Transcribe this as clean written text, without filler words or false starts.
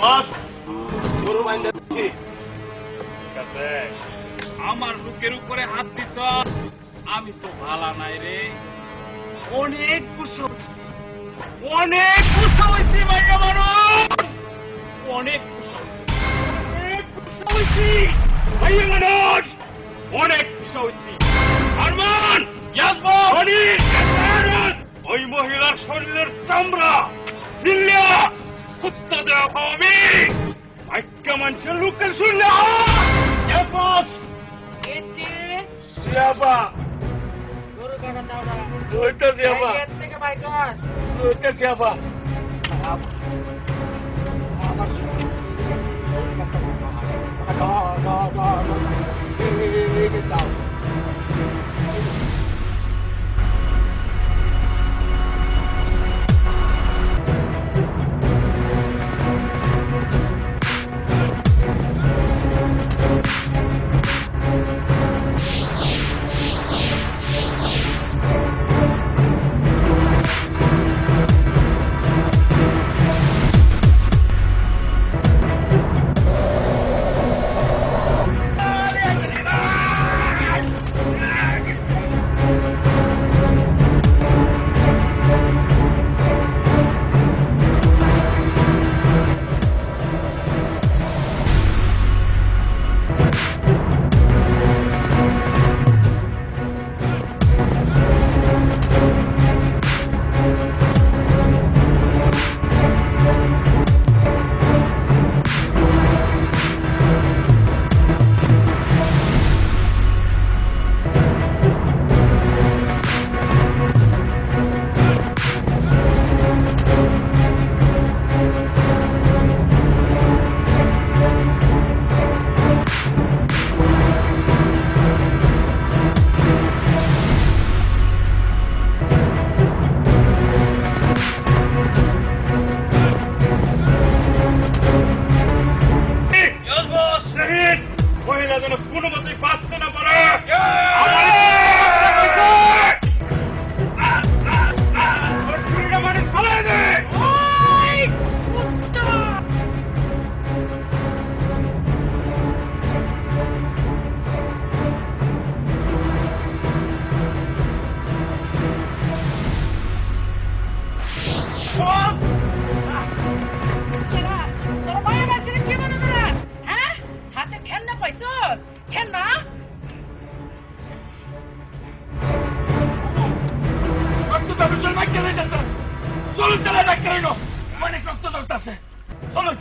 বস গরু বাইন্ধা দিছি। ঠিক আছে, আমার বুকের উপরে হাত দিছ, আমি তো ভালা নাই রে। অনেক গুসা হইছি, অনেক গুসা হইছি ভাইয়া মানুষ, অনেক গুসা হইছি, অনেক গুসা হইছি ভাইয়া মানুষ, অনেক গুসা হইছি। আরমান ওই মহিলার শরীরের চামড়া ছিল্লা কুত্তা দেওয়া পাবি, একটা মানুষের লোকের শুনলে গরু কাটা দাও না ওইটা জিয়াবা, এর থেকে বাই কর ওইটা জিয়াবা। আমার দাও মহিলা যেন কোনো মতেই বাঁচতে না পারে। মানে ফেলাই দে। তোর মায়ের বাচ্চারা কি মনে করাস? হ্যাঁ, হাতে খেলনা পাইছস? খেলনা রক্ত তো বিশাল মাইকে যাইতেছে। চলুন চলে ডাক্তার, অনেক রক্ত ঝরতেছে, চলুন।